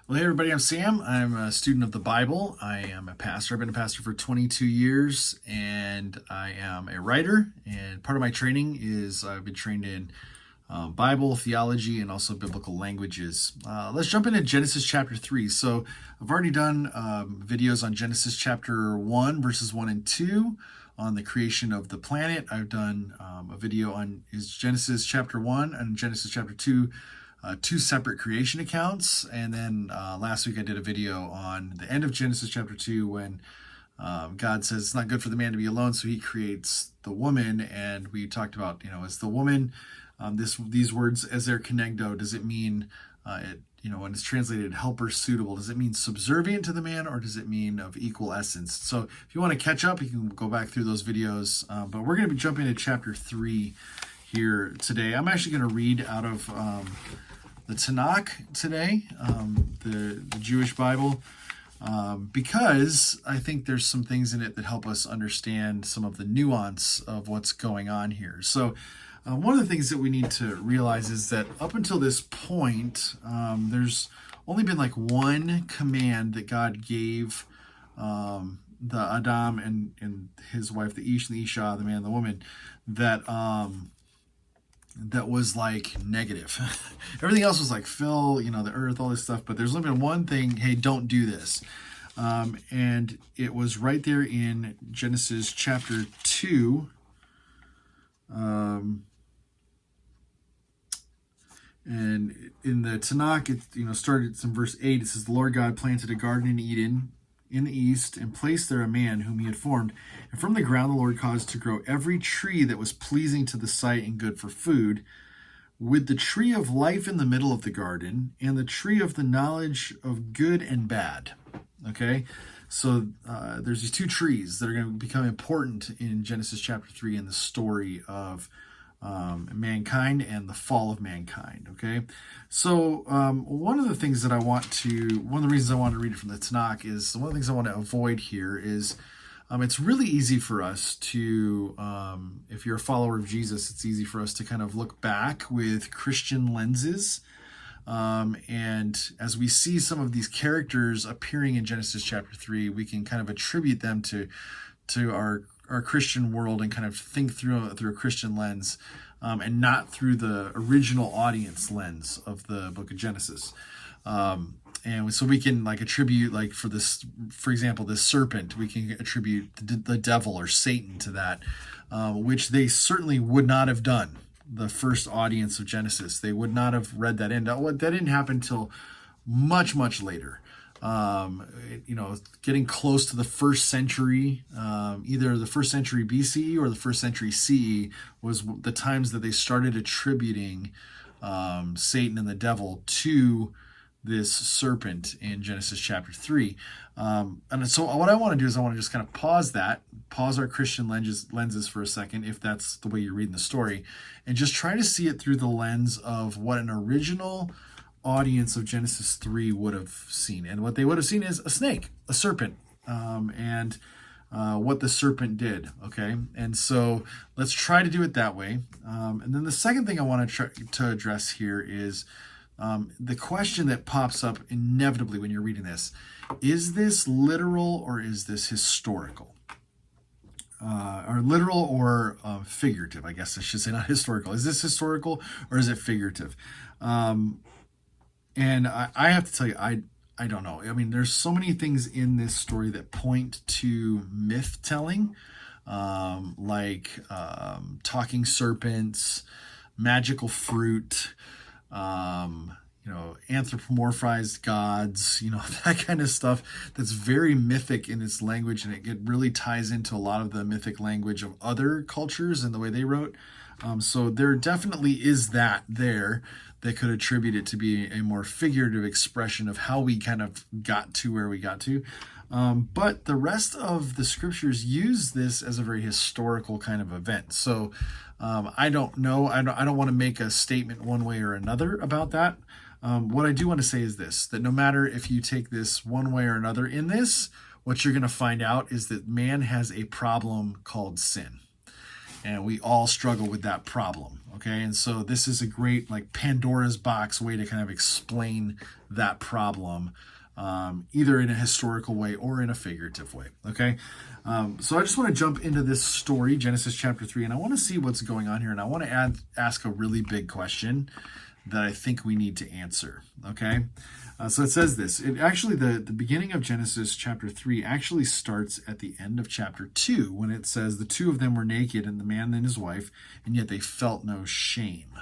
Well, hey everybody, I'm Sam. I'm a student of the Bible. I am a pastor. I've been a pastor for 22 years, and I am a writer. And part of my training is I've been trained in Bible, theology, and also biblical languages. Let's jump into Genesis chapter 3. So I've already done videos on Genesis chapter 1, verses 1 and 2, on the creation of the planet. I've done a video on Genesis chapter 1 and Genesis chapter 2, two separate creation accounts. And then last week I did a video on the end of Genesis chapter 2 when God says it's not good for the man to be alone, so he creates the woman. And we talked about, is the woman, these words, as they're connecto, does it mean, when it's translated helper suitable, does it mean subservient to the man, or does it mean of equal essence? So if you want to catch up, you can go back through those videos. But we're going to be jumping into chapter 3 here today. I'm actually going to read out of the Tanakh today, the Jewish Bible, because I think there's some things in it that help us understand some of the nuance of what's going on here. So one of the things that we need to realize is that up until this point, there's only been like one command that God gave the Adam and his wife, the Ish and the Isha, the man and the woman, that was like negative. Everything else was like fill, the earth, all this stuff. But there's only been one thing: hey, don't do this. And it was right there in Genesis chapter 2. And in the Tanakh, it started in verse 8. It says, "The Lord God planted a garden in Eden in the east, and placed there a man whom he had formed. And from the ground the Lord caused to grow every tree that was pleasing to the sight and good for food, with the tree of life in the middle of the garden, and the tree of the knowledge of good and bad." Okay, so there's these two trees that are going to become important in Genesis chapter 3 in the story of mankind and the fall of mankind. Okay, so one of the reasons I want to read it from the Tanakh is one of the things I want to avoid here is it's really easy for us to, if you're a follower of Jesus, it's easy for us to kind of look back with Christian lenses. And as we see some of these characters appearing in Genesis chapter 3, we can kind of attribute them to our Christian world and kind of think through a Christian lens, and not through the original audience lens of the book of Genesis. And so we can attribute, for example, this serpent, we can attribute the devil or Satan to that, which they certainly would not have done. The first audience of Genesis, they would not have read that in. That didn't happen until much, much later. Getting close to the first century, either the first century BCE or the first century CE, was the times that they started attributing Satan and the devil to this serpent in Genesis chapter 3. And so what I want to do is I want to just kind of pause our Christian lenses for a second, if that's the way you're reading the story, and just try to see it through the lens of what an original audience of Genesis 3 would have seen. And what they would have seen is a snake, a serpent, and what the serpent did. Okay, and so let's try to do it that way. And then the second thing I want to address here is the question that pops up inevitably when you're reading this: is this literal or is this historical? Or literal or figurative, I guess I should say, not historical. Is this historical or is it figurative? And I have to tell you, I don't know. I mean, there's so many things in this story that point to myth telling, talking serpents, magical fruit, anthropomorphized gods, that kind of stuff that's very mythic in its language, and it really ties into a lot of the mythic language of other cultures and the way they wrote. So there definitely is that could attribute it to be a more figurative expression of how we kind of got to where we got to. But the rest of the scriptures use this as a very historical kind of event. So I don't know. I don't want to make a statement one way or another about that. What I do want to say is this: that no matter if you take this one way or another in this, what you're going to find out is that man has a problem called sin. And we all struggle with that problem. Okay, and so this is a great like Pandora's box way to kind of explain that problem, either in a historical way or in a figurative way. Okay, so I just want to jump into this story, Genesis chapter 3, and I want to see what's going on here, and I want to ask a really big question that I think we need to answer. Okay, so it says this. It actually, the beginning of Genesis chapter 3 actually starts at the end of chapter 2 when it says the two of them were naked, and the man and his wife, and yet they felt no shame.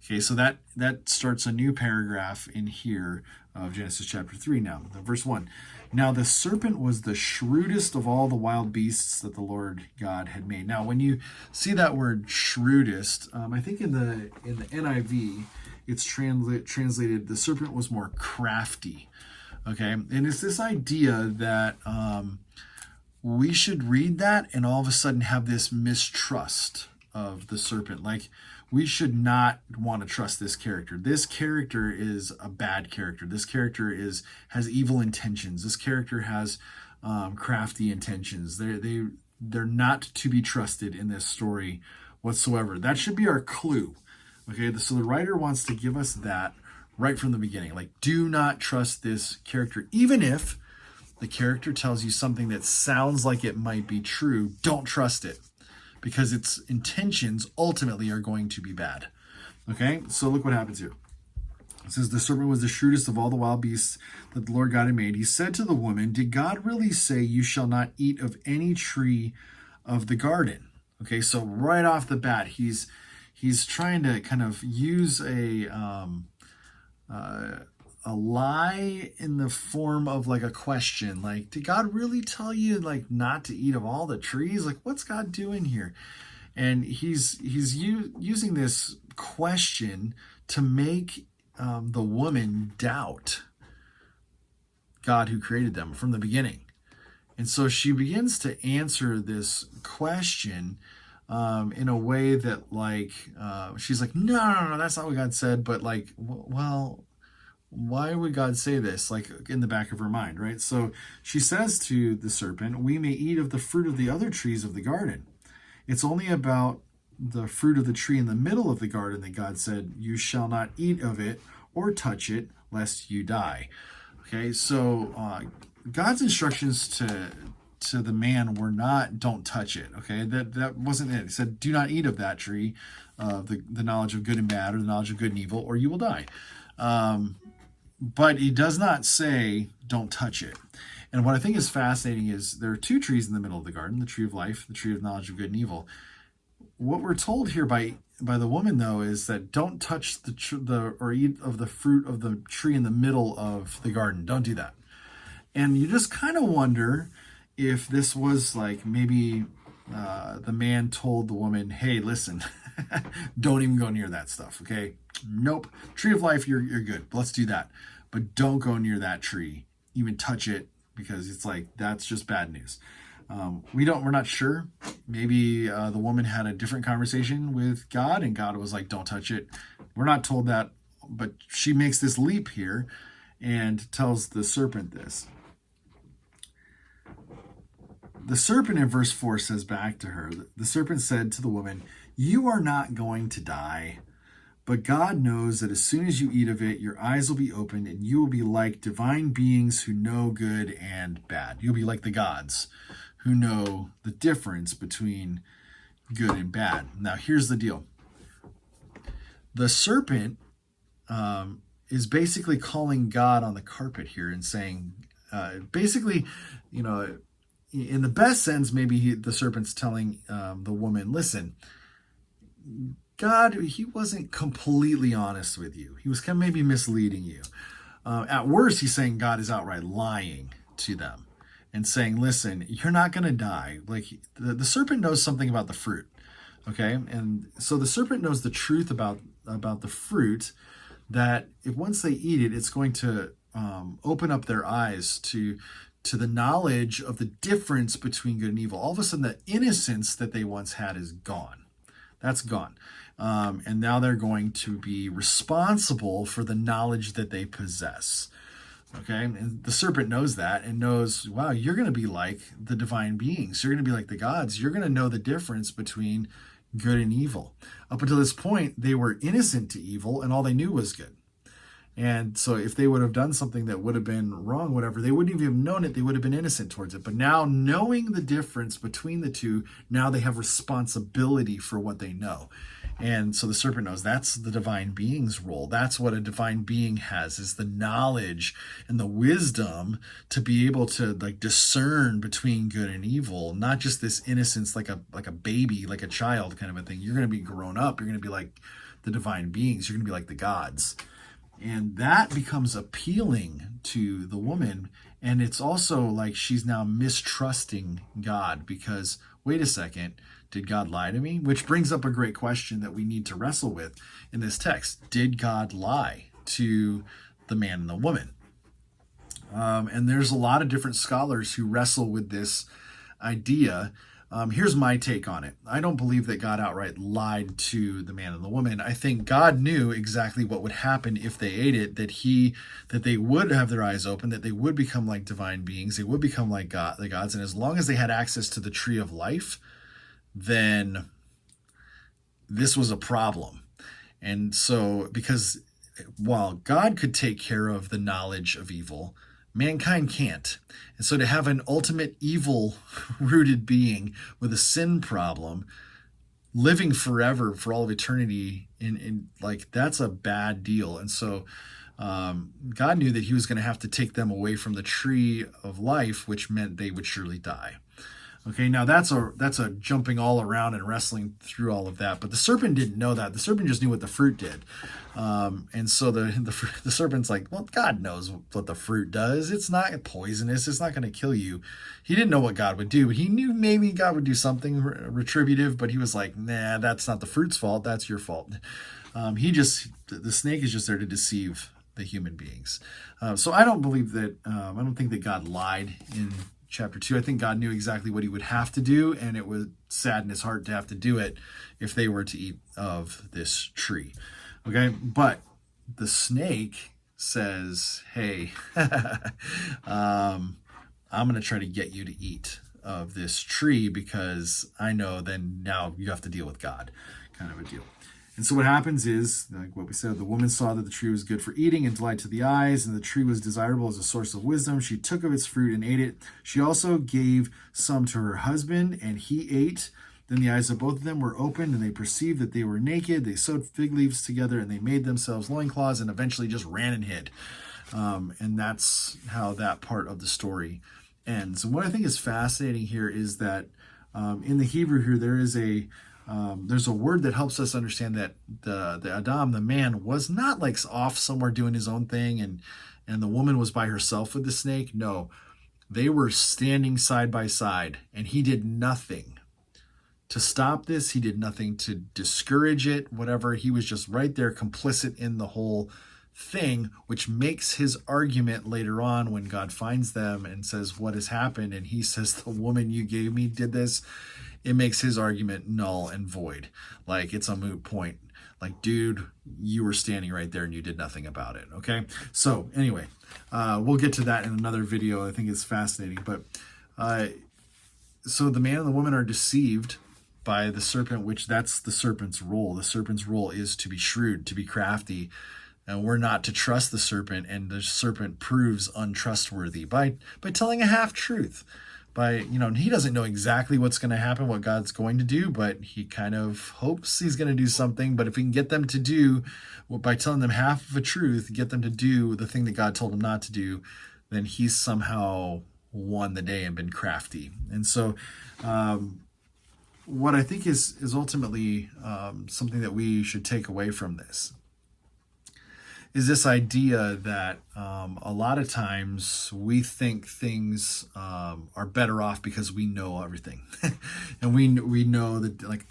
Okay, so that starts a new paragraph in here of Genesis chapter 3 now. Verse 1. Now the serpent was the shrewdest of all the wild beasts that the Lord God had made. Now, when you see that word shrewdest, I think in the NIV, it's translated, the serpent was more crafty. Okay, and it's this idea that we should read that and all of a sudden have this mistrust of the serpent. Like, we should not want to trust this character. This character is a bad character. This character has evil intentions. This character has crafty intentions. They're not to be trusted in this story whatsoever. That should be our clue. Okay, so the writer wants to give us that right from the beginning. Like, do not trust this character. Even if the character tells you something that sounds like it might be true, don't trust it, because its intentions ultimately are going to be bad. Okay, so look what happens here. It says, the serpent was the shrewdest of all the wild beasts that the Lord God had made. He said to the woman, did God really say you shall not eat of any tree of the garden? Okay, so right off the bat, he's trying to kind of use a lie in the form of like a question. Like, did God really tell you like not to eat of all the trees? Like, what's God doing here? And he's using this question to make the woman doubt God who created them from the beginning. And so she begins to answer this question in a way that like she's like, no, that's not what God said. But like, well, why would God say this? Like, in the back of her mind, right? So she says to the serpent, we may eat of the fruit of the other trees of the garden. It's only about the fruit of the tree in the middle of the garden that God said, you shall not eat of it or touch it, lest you die. Okay, so God's instructions to the man were not, don't touch it. Okay, that wasn't it. He said, do not eat of that tree, the knowledge of good and bad, or the knowledge of good and evil, or you will die. But he does not say, don't touch it. And what I think is fascinating is there are two trees in the middle of the garden, the tree of life, the tree of knowledge of good and evil. What we're told here by the woman, though, is that don't touch or eat of the fruit of the tree in the middle of the garden. Don't do that. And you just kind of wonder if this was like maybe the man told the woman, hey, listen, don't even go near that stuff, okay? Nope. Tree of life, you're good. Let's do that. But don't go near that tree. Even touch it, because it's like, that's just bad news. We're not sure. Maybe the woman had a different conversation with God and God was like, don't touch it. We're not told that, but she makes this leap here and tells the serpent this. The serpent in verse 4 says back to her, the serpent said to the woman, you are not going to die, but God knows that as soon as you eat of it, your eyes will be opened and you will be like divine beings who know good and bad. You'll be like the gods who know the difference between good and bad. Now, here's the deal. The serpent is basically calling God on the carpet here and saying, basically, in the best sense, maybe the serpent's telling the woman, listen, God, he wasn't completely honest with you. He was kind of maybe misleading you. At worst, he's saying God is outright lying to them and saying, listen, you're not going to die. Like, the serpent knows something about the fruit. Okay. And so the serpent knows the truth about the fruit, that if once they eat it, it's going to open up their eyes to the knowledge of the difference between good and evil. All of a sudden, the innocence that they once had is gone. That's gone. And now they're going to be responsible for the knowledge that they possess. Okay, and the serpent knows that and knows, wow, you're going to be like the divine beings. You're going to be like the gods. You're going to know the difference between good and evil. Up until this point, they were innocent to evil, and all they knew was good. And so if they would have done something that would have been wrong, whatever, they wouldn't even have known it. They would have been innocent towards it. But now, knowing the difference between the two, now they have responsibility for what they know. And so the serpent knows that's the divine being's role. That's what a divine being has, is the knowledge and the wisdom to be able to like discern between good and evil, not just this innocence like a baby, like a child kind of a thing. You're going to be grown up. You're going to be like the divine beings. You're going to be like the gods. And that becomes appealing to the woman. And it's also like she's now mistrusting God because, wait a second, did God lie to me? Which brings up a great question that we need to wrestle with in this text. Did God lie to the man and the woman? And there's a lot of different scholars who wrestle with this idea. Here's my take on it. I don't believe that God outright lied to the man and the woman. I think God knew exactly what would happen if they ate it, that they would have their eyes open, that they would become like divine beings, they would become like God, the gods. And as long as they had access to the tree of life, then this was a problem. And so, because while God could take care of the knowledge of evil, mankind can't. And so to have an ultimate evil rooted being with a sin problem living forever for all of eternity in like, that's a bad deal. And so God knew that he was going to have to take them away from the tree of life, which meant they would surely die. Okay, now that's a jumping all around and wrestling through all of that. But the serpent didn't know that. The serpent just knew what the fruit did. And so the serpent's like, well, God knows what the fruit does. It's not poisonous. It's not going to kill you. He didn't know what God would do, but he knew maybe God would do something retributive. But he was like, nah, that's not the fruit's fault. That's your fault. The snake is just there to deceive the human beings. So I don't believe that, I don't think that God lied in chapter 2. I think God knew exactly what he would have to do, and it would sadden his heart to have to do it if they were to eat of this tree. Okay, but the snake says, hey, I'm going to try to get you to eat of this tree because I know then now you have to deal with God, kind of a deal. And so what happens is, like what we said, the woman saw that the tree was good for eating and delight to the eyes, and the tree was desirable as a source of wisdom. She took of its fruit and ate it. She also gave some to her husband, and he ate. Then the eyes of both of them were opened, and they perceived that they were naked. They sewed fig leaves together, and they made themselves loincloths, and eventually just ran and hid. And that's how that part of the story ends. And what I think is fascinating here is that in the Hebrew here, there's a word that helps us understand that the Adam, the man, was not like off somewhere doing his own thing and the woman was by herself with the snake. No, they were standing side by side, and he did nothing to stop this. He did nothing to discourage it, whatever. He was just right there, complicit in the whole thing, which makes his argument later on when God finds them and says, what has happened? And he says, the woman you gave me did this. It makes his argument null and void. Like, it's a moot point. Like, dude, you were standing right there and you did nothing about it. Okay. So anyway, we'll get to that in another video. I think it's fascinating. But so the man and the woman are deceived by the serpent, which that's the serpent's role. The serpent's role is to be shrewd, to be crafty. And we're not to trust the serpent. And the serpent proves untrustworthy by telling a half truth. He doesn't know exactly what's going to happen, what God's going to do, but he kind of hopes he's going to do something. But if we can get them to do, by telling them half of a truth, get them to do the thing that God told them not to do, then he's somehow won the day and been crafty. And so what I think is ultimately something that we should take away from this is this idea that a lot of times we think things are better off because we know everything. And we know that, like,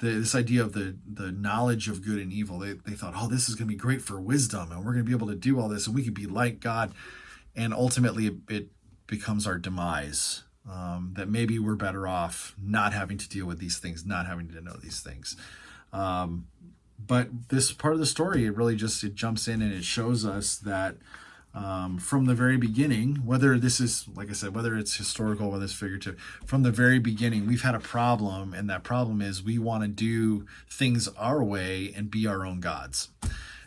this idea of the knowledge of good and evil, they thought, oh, this is going to be great for wisdom, and we're going to be able to do all this, and we could be like God. And ultimately it becomes our demise, that maybe we're better off not having to deal with these things, not having to know these things. But this part of the story, it really just, it jumps in and it shows us that from the very beginning, whether this is, like I said, whether it's historical, whether it's figurative, from the very beginning, we've had a problem. And that problem is we want to do things our way and be our own gods.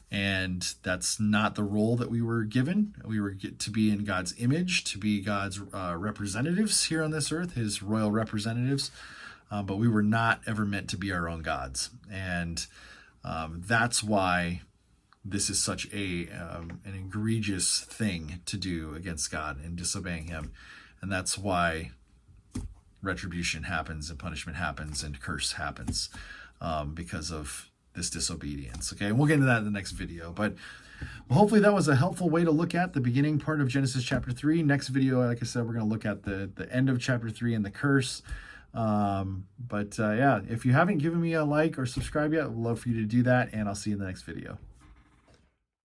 And that's not the role that we were given. We were to be in God's image, to be God's representatives here on this earth, his royal representatives. But we were not ever meant to be our own gods. And that's why this is such an egregious thing to do against God and disobeying him. And that's why retribution happens and punishment happens and curse happens because of this disobedience. Okay, and we'll get into that in the next video. But hopefully that was a helpful way to look at the beginning part of Genesis chapter 3. Next video, like I said, we're going to look at the end of chapter 3 and the curse. Yeah, if you haven't given me a like or subscribe yet, I'd love for you to do that, and I'll see you in the next video.